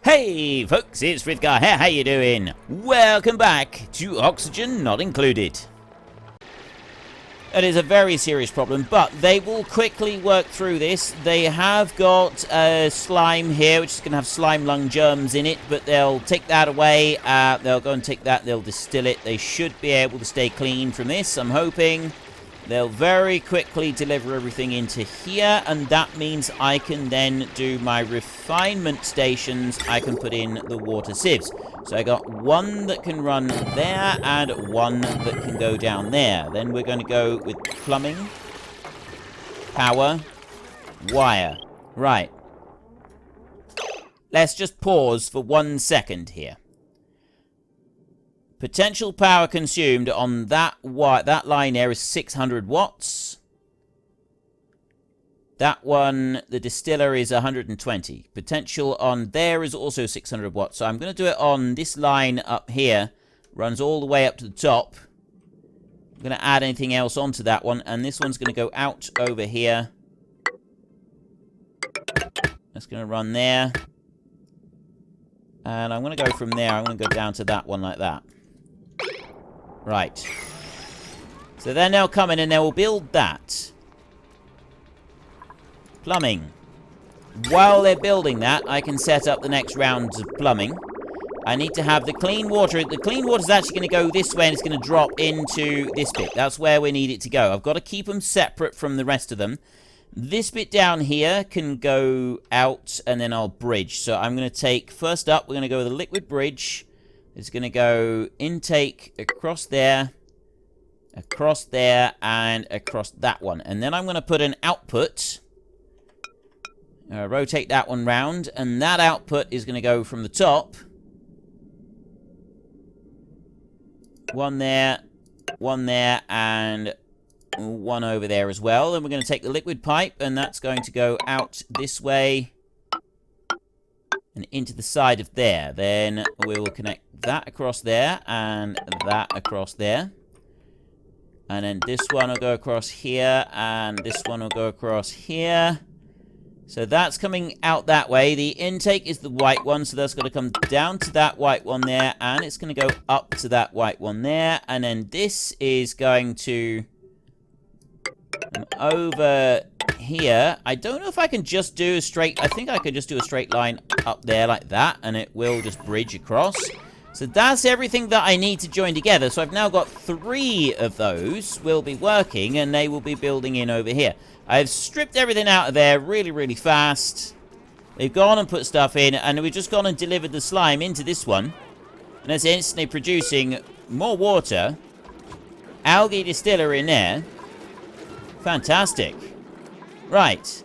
Hey folks, it's Frithgar here, how you doing? Welcome back to Oxygen Not Included. It is a very serious problem, but they will quickly work through this. They have got slime here, which is going to have slime lung germs in it, but they'll take that away. They'll go and take that, they'll distill it. They should be able to stay clean from this, I'm hoping. They'll very quickly deliver everything into here, and that means I can then do my refinement stations. I can put in the water sieves. So I got one that can run there and one that can go down there. Then we're going to go with plumbing, power, wire. Right. Let's just pause for 1 second here. Potential power consumed on that line there is 600 watts. That one, the distiller, is 120. Potential on there is also 600 watts. So I'm going to do it on this line up here. Runs all the way up to the top. I'm going to add anything else onto that one. And this one's going to go out over here. That's going to run there. And I'm going to go from there. I'm going to go down to that one like that. Right. So then they'll come in and they will build that. Plumbing. While they're building that, I can set up the next rounds of plumbing. I need to have the clean water. The clean water is actually going to go this way and it's going to drop into this bit. That's where we need it to go. I've got to keep them separate from the rest of them. This bit down here can go out and then I'll bridge. So I'm going to take, first up, we're going to go with a liquid bridge. It's going to go intake across there, and across that one. And then I'm going to put an output. Rotate that one round, and that output is going to go from the top. One there, and one over there as well. Then we're going to take the liquid pipe, and that's going to go out this way and into the side of there. Then we will connect that across there and that across there. And then this one will go across here and this one will go across here. So that's coming out that way. The intake is the white one, so that's got to come down to that white one there, and it's going to go up to that white one there. And then this is going to come over here. I don't know if I can just do a straight... I think I could just do a straight line up there like that, and it will just bridge across. So that's everything that I need to join together. So I've now got 3 of those will be working, and they will be building in over here. I've stripped everything out of there really, really fast. They've gone and put stuff in, and we've just gone and delivered the slime into this one. And it's instantly producing more water. Algae distiller in there. Fantastic. Right.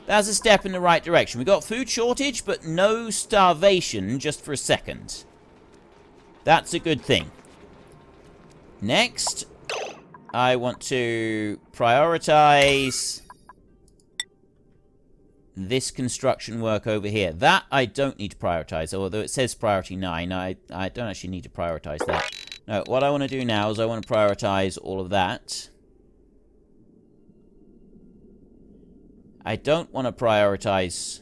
That's a step in the right direction. We've got food shortage, but no starvation just for a second. That's a good thing. Next, I want to prioritize this construction work over here. That I don't need to prioritize, although it says priority 9. I don't actually need to prioritize that. No, what I want to do now is I want to prioritize all of that. I don't want to prioritize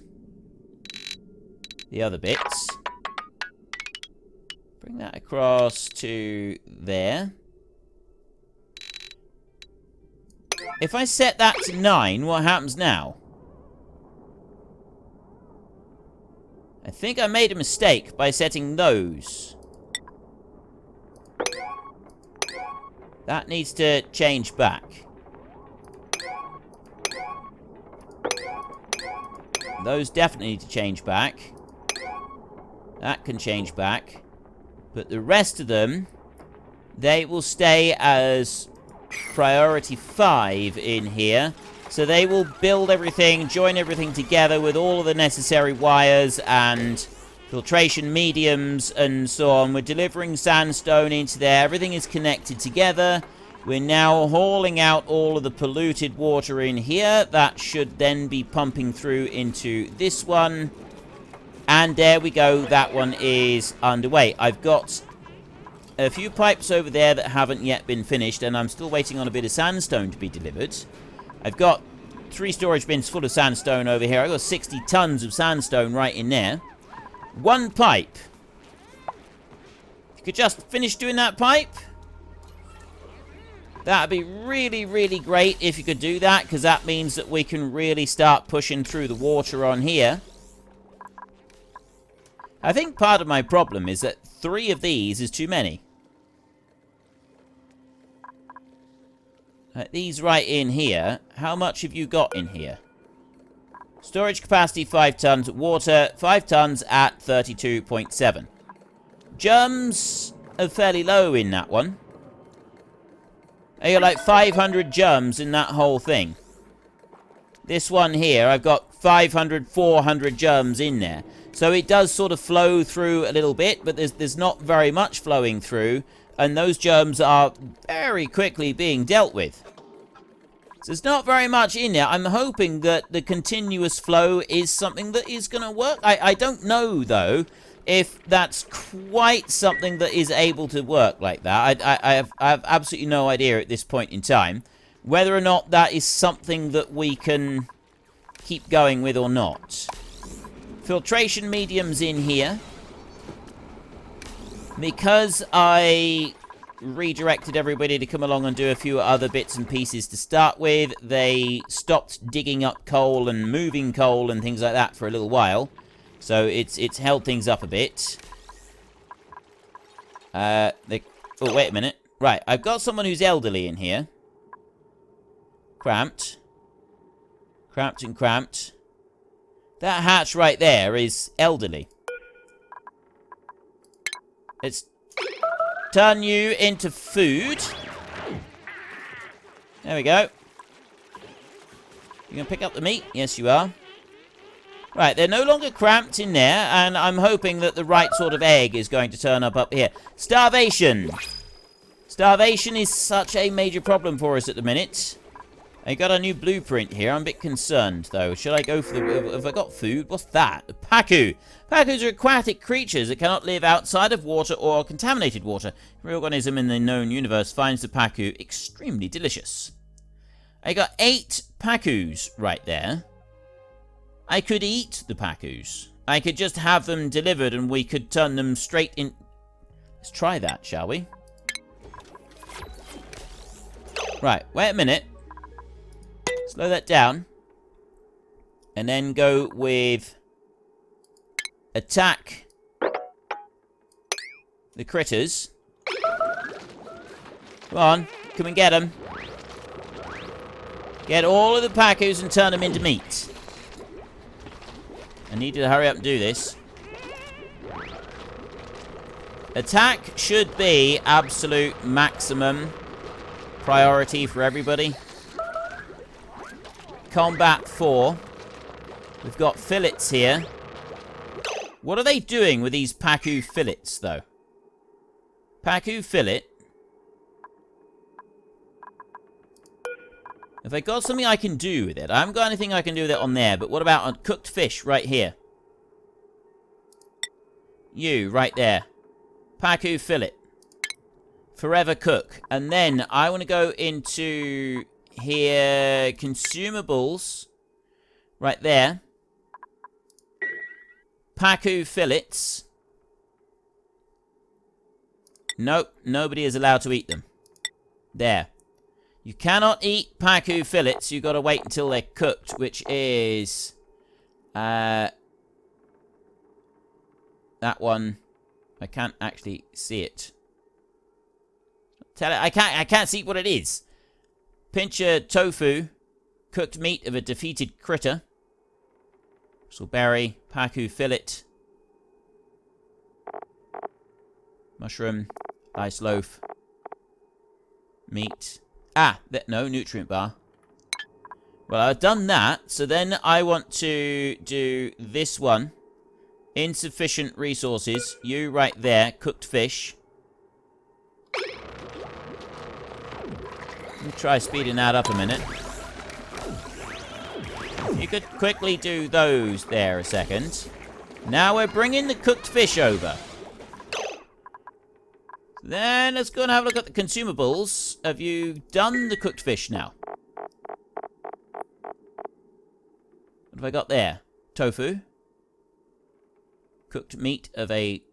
the other bits. Bring that across to there. If I set that to 9, what happens now? I think I made a mistake by setting those. That needs to change back. Those definitely need to change back. That can change back. But the rest of them, they will stay as priority 5 in here. So they will build everything, join everything together with all of the necessary wires and filtration mediums and so on. We're delivering sandstone into there. Everything is connected together. We're now hauling out all of the polluted water in here. That should then be pumping through into this one. And there we go. That one is underway. I've got a few pipes over there that haven't yet been finished, and I'm still waiting on a bit of sandstone to be delivered. I've got 3 storage bins full of sandstone over here. I've got 60 tons of sandstone right in there. One pipe. If you could just finish doing that pipe. That'd be really, really great if you could do that, because that means that we can really start pushing through the water on here. I think part of my problem is that 3 of these is too many. These right in here. How much have you got in here? Storage capacity 5 tons. Water 5 tons at 32.7. Germs are fairly low in that one. I got like 500 germs in that whole thing. This one here, I've got 500, 400 germs in there. So it does sort of flow through a little bit, but there's not very much flowing through. And those germs are very quickly being dealt with. So there's not very much in there. I'm hoping that the continuous flow is something that is going to work. I don't know, though, if that's quite something that is able to work like that. I have absolutely no idea at this point in time whether or not that is something that we can keep going with or not. Filtration mediums in here. Because I redirected everybody to come along and do a few other bits and pieces to start with, they stopped digging up coal and moving coal and things like that for a little while. So it's held things up a bit. Oh, wait a minute. Right, I've got someone who's elderly in here. Cramped. Cramped and cramped. That hatch right there is elderly. Let's turn you into food. There we go. You gonna pick up the meat? Yes, you are. Right, they're no longer cramped in there, and I'm hoping that the right sort of egg is going to turn up here. Starvation. Starvation is such a major problem for us at the minute. I got a new blueprint here. I'm a bit concerned, though. Should I go for the... Have I got food? What's that? A pacu. Pacus are aquatic creatures that cannot live outside of water or contaminated water. Every organism in the known universe finds the pacu extremely delicious. I got 8 pacus right there. I could eat the pacus. I could just have them delivered and we could turn them straight in... Let's try that, shall we? Right, wait a minute. Slow that down. And then go with... attack the critters. Come on, come and get them. Get all of the pacus and turn them into meat. I need to hurry up and do this. Attack should be absolute maximum priority for everybody. Combat 4. We've got fillets here. What are they doing with these pacu fillets, though? Pacu fillet. Have I got something I can do with it? I haven't got anything I can do with it on there, but what about a cooked fish right here? You, right there. Pacu fillet. Forever cook. And then I want to go into here, consumables. Right there. Pacu fillets. Nope, nobody is allowed to eat them. There. You cannot eat pacu fillets. You've got to wait until they're cooked, which is... that one. I can't actually see it. Tell it. I can't see what it is. Pincher tofu. Cooked meat of a defeated critter. Berry, pacu fillet. Mushroom. Ice loaf. Meat. No, nutrient bar. Well, I've done that, so then I want to do this one. Insufficient resources. You right there. Cooked fish. Let me try speeding that up a minute. You could quickly do those there a second. Now we're bringing the cooked fish over. Then let's go and have a look at the consumables. Have you done the cooked fish now? What have I got there? Tofu. Cooked meat of a...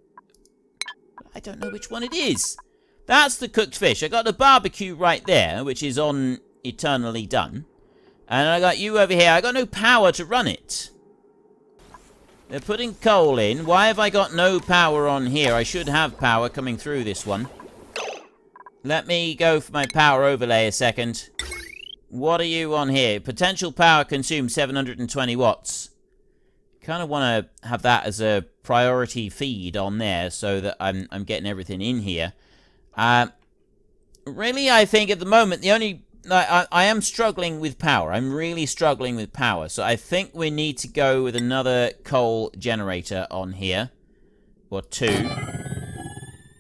I don't know which one it is. That's the cooked fish. I got the barbecue right there, which is on eternally done. And I got you over here. I got no power to run it. They're putting coal in. Why have I got no power on here? I should have power coming through this one. Let me go for my power overlay a second. What are you on here? Potential power consumed 720 watts. Kind of want to have that as a priority feed on there so that I'm getting everything in here. Really, I think at the moment the only... I am struggling with power. I'm really struggling with power. So I think we need to go with another coal generator on here. Or two.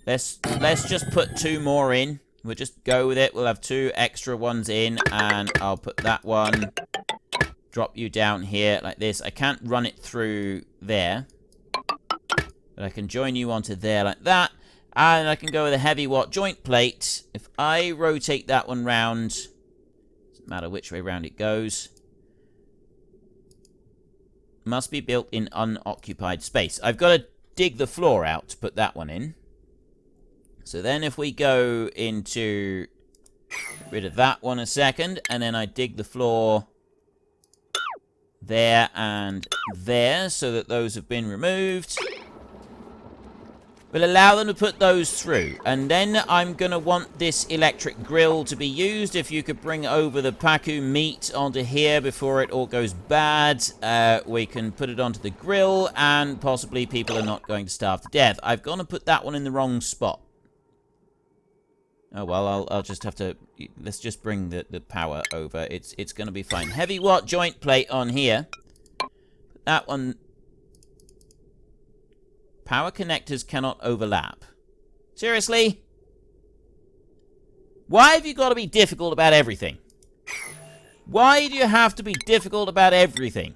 Let's just put 2 more in. We'll just go with it. We'll have 2 extra ones in. And I'll put that one. Drop you down here like this. I can't run it through there. But I can join you onto there like that. And I can go with a heavy watt joint plate. If I rotate that one round... doesn't matter which way round it goes. Must be built in unoccupied space. I've got to dig the floor out to put that one in. So then if we go into... get rid of that one a second. And then I dig the floor... there and there, so that those have been removed. We'll allow them to put those through. And then I'm going to want this electric grill to be used. If you could bring over the Pacu meat onto here before it all goes bad, we can put it onto the grill, and possibly people are not going to starve to death. I've gone to put that one in the wrong spot. Oh, well, I'll just have to... let's just bring the power over. It's going to be fine. Heavy watt joint plate on here. That one... power connectors cannot overlap. Seriously? Why have you got to be difficult about everything? Why do you have to be difficult about everything?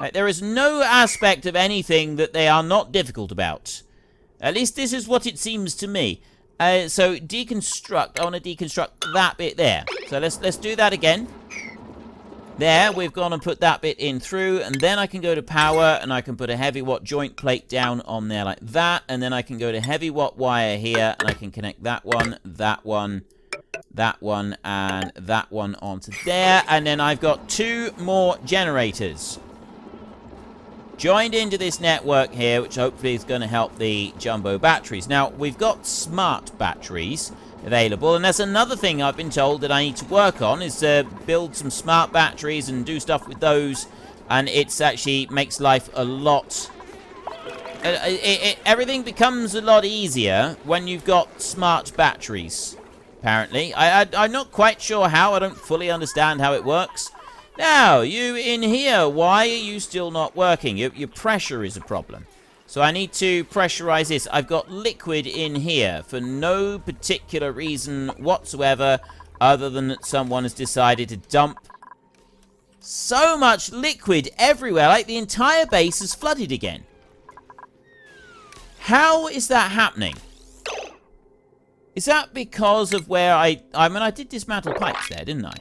Like, there is no aspect of anything that they are not difficult about. At least this is what it seems to me. So deconstruct. I want to deconstruct that bit there. So let's do that again. There, we've gone and put that bit in through, and then I can go to power, and I can put a heavy watt joint plate down on there like that, and then I can go to heavy watt wire here, and I can connect that one, that one, that one, and that one onto there, and then I've got 2 more generators joined into this network here, which hopefully is going to help the jumbo batteries. Now, we've got smart batteries available, and that's another thing I've been told that I need to work on, is to build some smart batteries and do stuff with those, and it's actually makes life a lot... everything becomes a lot easier when you've got smart batteries, apparently. I'm not quite sure how. I don't fully understand how it works. Now, you in here, why are you still not working? Your pressure is a problem. So I need to pressurize this. I've got liquid in here for no particular reason whatsoever, other than that someone has decided to dump so much liquid everywhere. Like, the entire base is flooded again. How is that happening? Is that because of where I mean, I did dismantle pipes there, didn't I?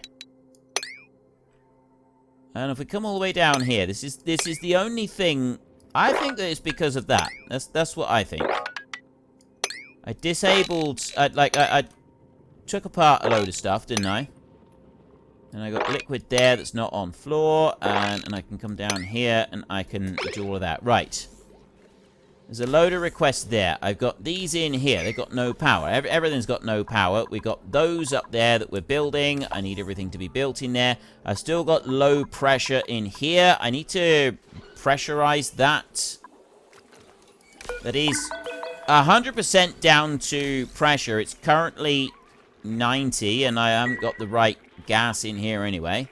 And if we come all the way down here, this is the only thing. I think that it's because of that. That's what I think. I disabled... I took apart a load of stuff, didn't I? And I got liquid there that's not on floor. And I can come down here and I can do all of that. Right. There's a load of requests there. I've got these in here. They've got no power. Everything's got no power. We've got those up there that we're building. I need everything to be built in there. I've still got low pressure in here. I need to pressurize that. That is 100% down to pressure. It's currently 90, and I haven't got the right gas in here anyway.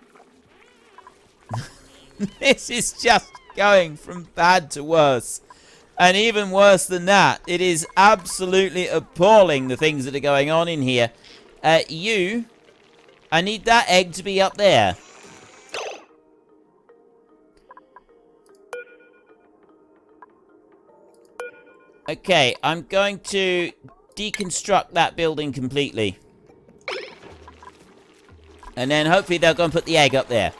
This is just going from bad to worse. And even worse than that, it is absolutely appalling, the things that are going on in here. I need that egg to be up there. Okay, I'm going to deconstruct that building completely. And then hopefully they'll go and put the egg up there.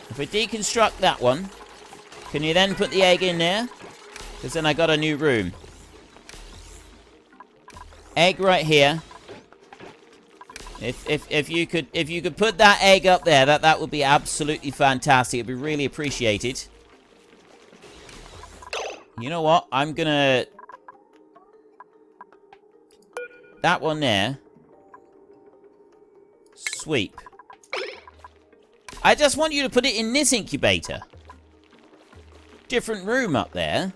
If I deconstruct that one, can you then put the egg in there? Because then I got a new room. Egg right here. If you could put that egg up there, that would be absolutely fantastic. It'd be really appreciated. You know what? I'm gonna... That one there. Sweep. I just want you to put it in this incubator. Different room up there.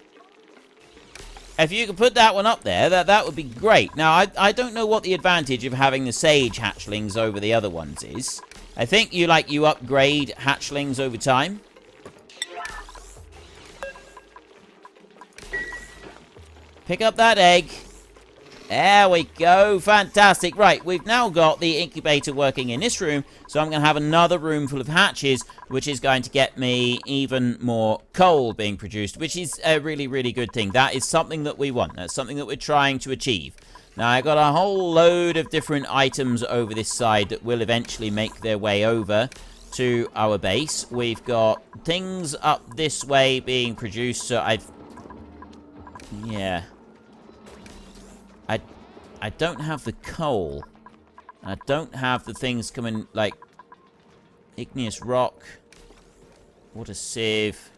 If you could put that one up there, that would be great. Now, I don't know what the advantage of having the sage hatchlings over the other ones is. I think you upgrade hatchlings over time. Pick up that egg. There we go. Fantastic. Right, we've now got the incubator working in this room, so I'm going to have another room full of hatches, which is going to get me even more coal being produced, which is a really, really good thing. That is something that we want. That's something that we're trying to achieve. Now, I've got a whole load of different items over this side that will eventually make their way over to our base. We've got things up this way being produced, so yeah. I don't have the coal. I don't have the things coming, like igneous rock, water sieve,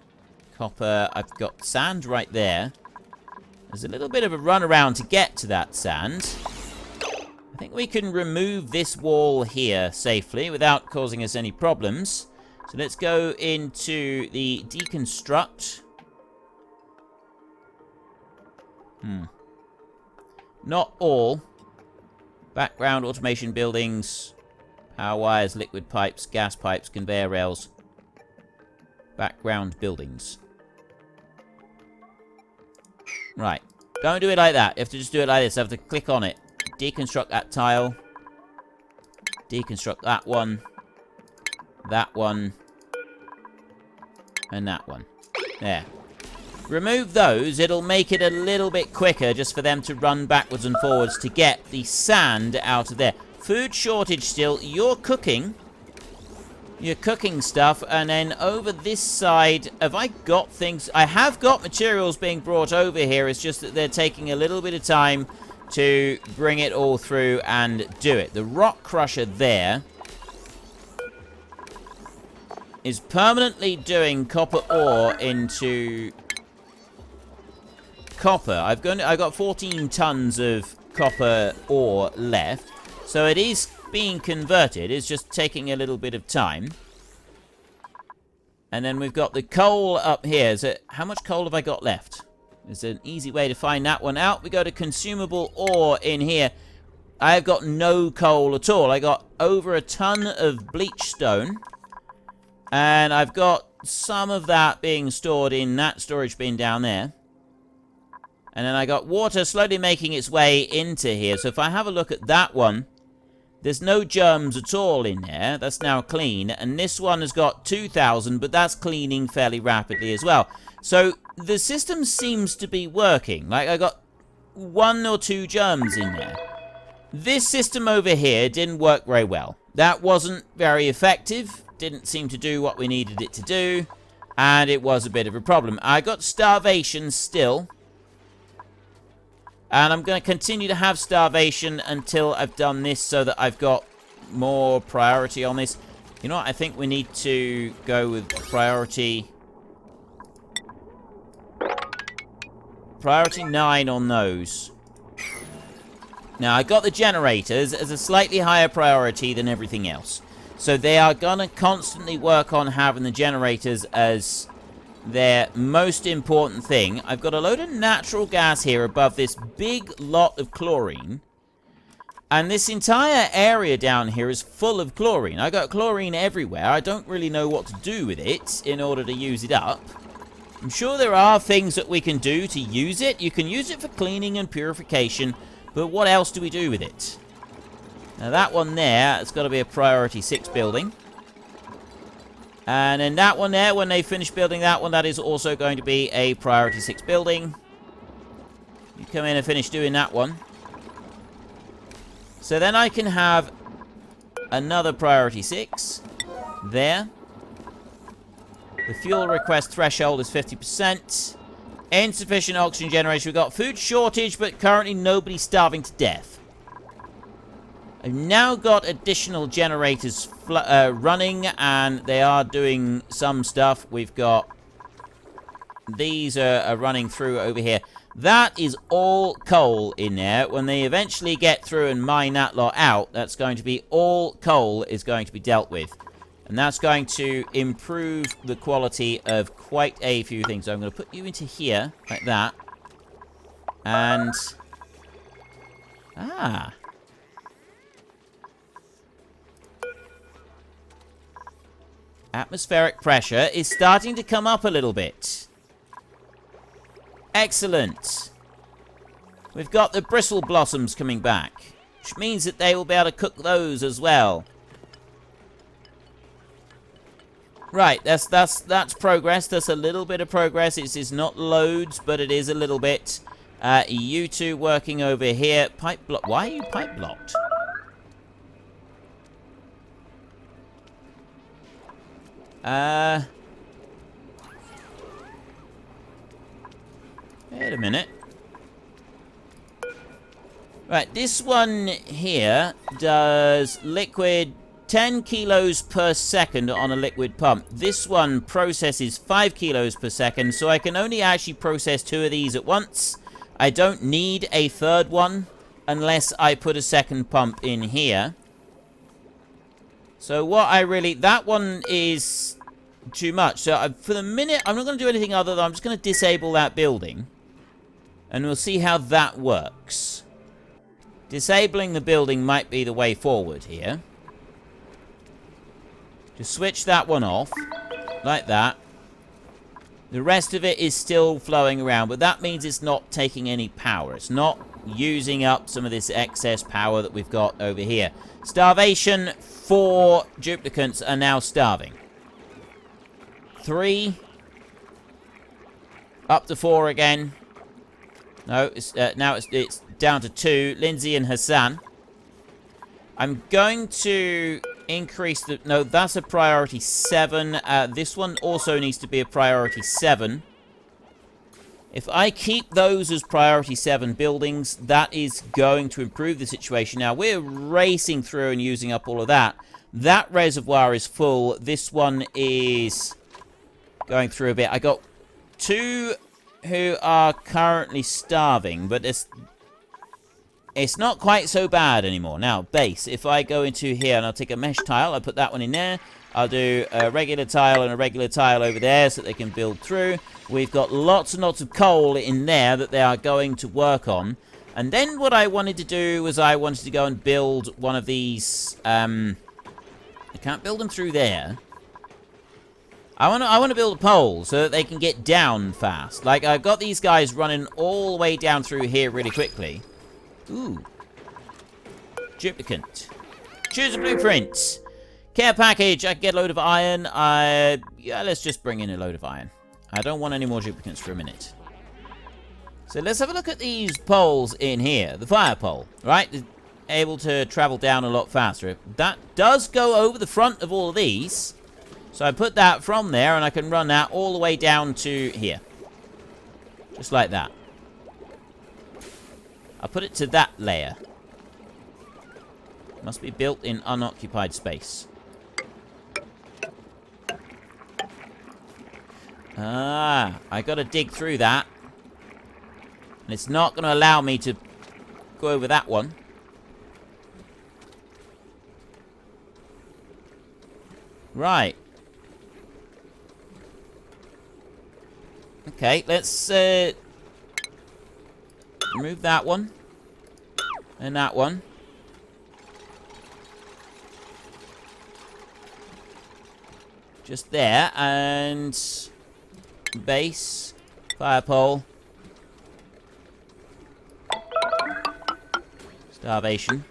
copper. I've got sand right there. There's a little bit of a run around to get to that sand. I think we can remove this wall here safely without causing us any problems. So let's go into the deconstruct. Not all. Background automation buildings, power wires, liquid pipes, gas pipes, conveyor rails. Background buildings. Right. Don't do it like that. You have to just do it like this. I have to click on it. Deconstruct that tile. Deconstruct that one. That one. And that one. There. Remove those, it'll make it a little bit quicker just for them to run backwards and forwards to get the sand out of there. Food shortage still. You're cooking stuff, and then over this side, have I got things? I have got materials being brought over here. It's just that they're taking a little bit of time to bring it all through and do it. The rock crusher there is permanently doing copper ore into... copper. I've got 14 tons of copper ore left, so it is being converted. It's just taking a little bit of time. And then we've got the coal up here. So how much coal have I got left? There's an easy way to find that one out. We go to consumable ore in here. I've got no coal at all. I got over a ton of bleach stone, and I've got some of that being stored in that storage bin down there. And then I got water slowly making its way into here. So if I have a look at that one, there's no germs at all in there. That's now clean. And this one has got 2,000, but that's cleaning fairly rapidly as well. So the system seems to be working. Like, I got 1 or 2 germs in there. This system over here didn't work very well. That wasn't very effective. Didn't seem to do what we needed it to do. And it was a bit of a problem. I got starvation still. And I'm going to continue to have starvation until I've done this so that I've got more priority on this. You know what? I think we need to go with priority 9 on those. Now, I got the generators as a slightly higher priority than everything else. So they are going to constantly work on having the generators as their most important thing. I've got a load of natural gas here above this big lot of chlorine. And this entire area down here is full of chlorine. I got chlorine everywhere. I don't really know what to do with it in order to use it up. I'm sure there are things that we can do to use it. You can use it for cleaning and purification, but what else do we do with it? Now that one there, it's got to be a priority 6 building. And then that one there, when they finish building that one, that is also going to be a priority 6 building. You come in and finish doing that one. So then I can have another priority 6 there. The fuel request threshold is 50%. Insufficient oxygen generation. We've got food shortage, but currently nobody's starving to death. I've now got additional generators running, and they are doing some stuff. We've got... These are running through over here. That is all coal in there. When they eventually get through and mine that lot out, that's going to be all coal is going to be dealt with. And that's going to improve the quality of quite a few things. So I'm going to put you into here, like that. And... Ah. Atmospheric pressure is starting to come up a little bit. Excellent. We've got the bristle blossoms coming back, which means that they will be able to cook those as well. Right, that's progress. That's a little bit of progress. It's not loads, but it is a little bit. You two working over here. Pipe block. Why are you pipe blocked? Wait a minute. Right, this one here does liquid 10 kilos per second on a liquid pump. This one processes 5 kilos per second, so I can only actually process 2 of these at once. I don't need a third one unless I put a second pump in here. So what I really... That one is too much. So for the minute, I'm not going to do anything other than I'm just going to disable that building. And we'll see how that works. Disabling the building might be the way forward here. Just switch that one off. Like that. The rest of it is still flowing around, but that means it's not taking any power. It's not using up some of this excess power that we've got over here. Starvation. 4 duplicants are now starving. 3. Up to 4 again. No, it's, now it's down to 2. Lindsay and Hassan. I'm going to increase the... No, that's a priority 7. This one also needs to be a priority 7. If I keep those as priority 7 buildings, that is going to improve the situation. Now, we're racing through and using up all of that. That reservoir is full. This one is going through a bit. I got 2 who are currently starving, but it's not quite so bad anymore. Now, base. If I go into here and I'll take a mesh tile, I'll put that one in there. I'll do a regular tile and a regular tile over there so that they can build through. We've got lots and lots of coal in there that they are going to work on. And then what I wanted to do was I wanted to go and build one of these... I can't build them through there. I want to build a pole so that they can get down fast. Like, I've got these guys running all the way down through here really quickly. Ooh. Duplicant. Choose a blueprint. Care package. I can get a load of iron. Yeah, let's just bring in a load of iron. I don't want any more duplicants for a minute. So let's have a look at these poles in here. The fire pole, right? Able to travel down a lot faster. That does go over the front of all of these. So I put that from there, and I can run that all the way down to here. Just like that. I'll put it to that layer. Must be built in unoccupied space. Ah, I gotta dig through that. And it's not gonna allow me to go over that one. Right. Okay, let's remove that one. And that one. Just there. And base. Fire pole. Starvation.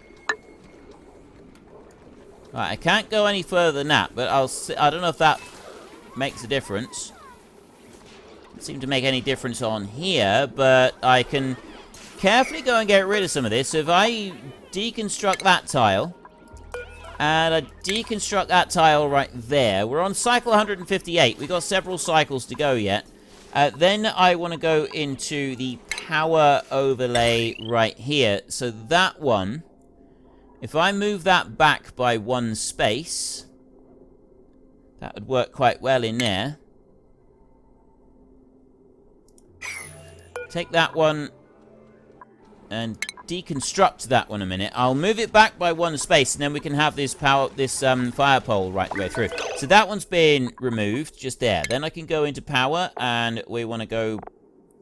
Right, I can't go any further than that, but I don't know if that makes a difference. Doesn't seem to make any difference on here, but I can carefully go and get rid of some of this. So if I deconstruct that tile, And I deconstruct that tile right there. We're on cycle 158. We've got several cycles to go yet. Then I want to go into the power overlay right here. So that one, if I move that back by 1 space, that would work quite well in there. Take that one and deconstruct that one a minute. I'll move it back by 1 space, and then we can have this fire pole right the way through. So that one's been removed just there. Then I can go into power, and we want to go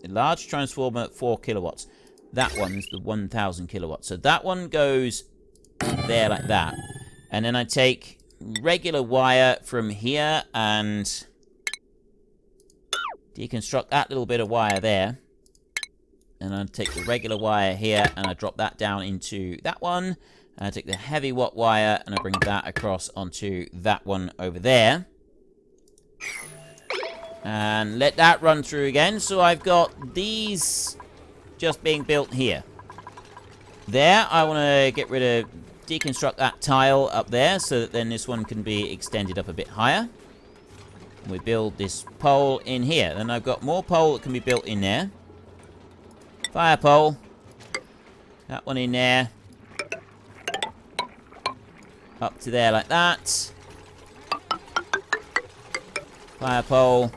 large transformer 4 kilowatts. That one's the 1000 kilowatts. So that one goes there like that. And then I take regular wire from here and deconstruct that little bit of wire there. And I take the regular wire here, and I drop that down into that one. And I take the heavy watt wire, and I bring that across onto that one over there. And let that run through again. So I've got these just being built here. There, I want to get rid of, deconstruct that tile up there, so that then this one can be extended up a bit higher. We build this pole in here. Then I've got more pole that can be built in there. Fire pole. That one in there. Up to there like that. Fire pole.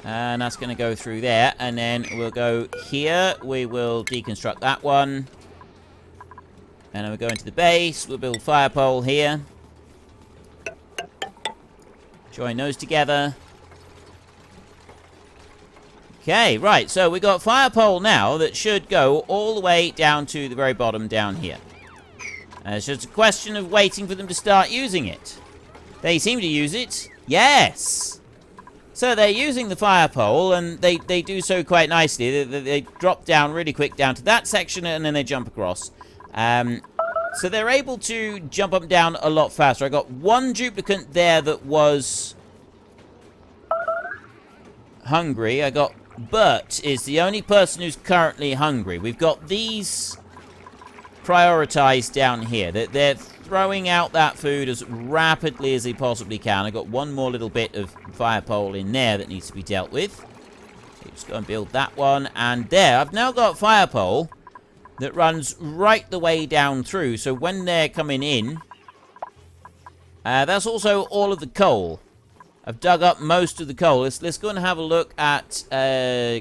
And that's going to go through there. And then we'll go here. We will deconstruct that one. And then we'll go into the base. We'll build fire pole here. Join those together. Okay, right, so we got fire pole now that should go all the way down to the very bottom down here. It's just a question of waiting for them to start using it. They seem to use it. Yes! So they're using the fire pole, and they do so quite nicely. They drop down really quick down to that section, and then they jump across. So they're able to jump up and down a lot faster. I got one duplicate there that was hungry. I got Bert is the only person who's currently hungry. We've got these prioritized down here. They're throwing out that food as rapidly as they possibly can. I've got one more little bit of fire pole in there that needs to be dealt with. So just go and build that one. And there, I've now got fire pole that runs right the way down through. So when they're coming in, that's also all of the coal. I've dug up most of the coal. Let's go and have a look at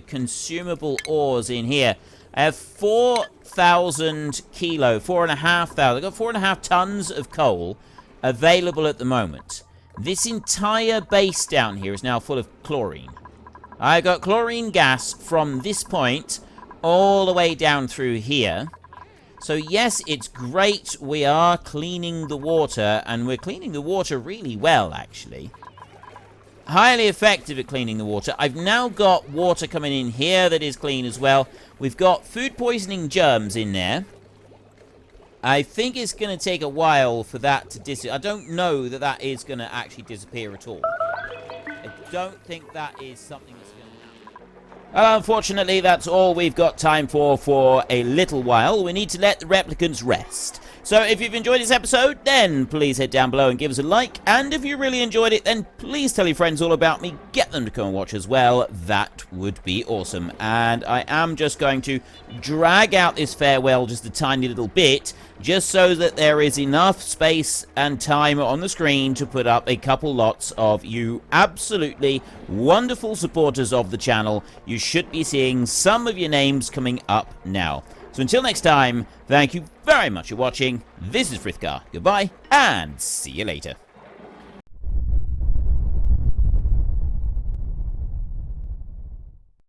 consumable ores in here. I have 4,000 kilo, 4,500. I've got 4.5 tons of coal available at the moment. This entire base down here is now full of chlorine. I got chlorine gas from this point all the way down through here. So yes, it's great. We are cleaning the water, and we're cleaning the water really well, actually. Highly effective at cleaning the water. I've now got water coming in here that is clean as well. We've got food poisoning germs in there. I think it's going to take a while for that to disappear. I don't know that that is going to actually disappear at all. I don't think that is something that's going to happen. Well, unfortunately, that's all we've got time for a little while. We need to let the replicants rest. So if you've enjoyed this episode, then please head down below and give us a like. And if you really enjoyed it, then please tell your friends all about me. Get them to come and watch as well. That would be awesome. And I am just going to drag out this farewell just a tiny little bit, just so that there is enough space and time on the screen to put up a couple lots of you absolutely wonderful supporters of the channel. You should be seeing some of your names coming up now. So until next time, thank you very much for watching. This is Frithgar. Goodbye, and see you later.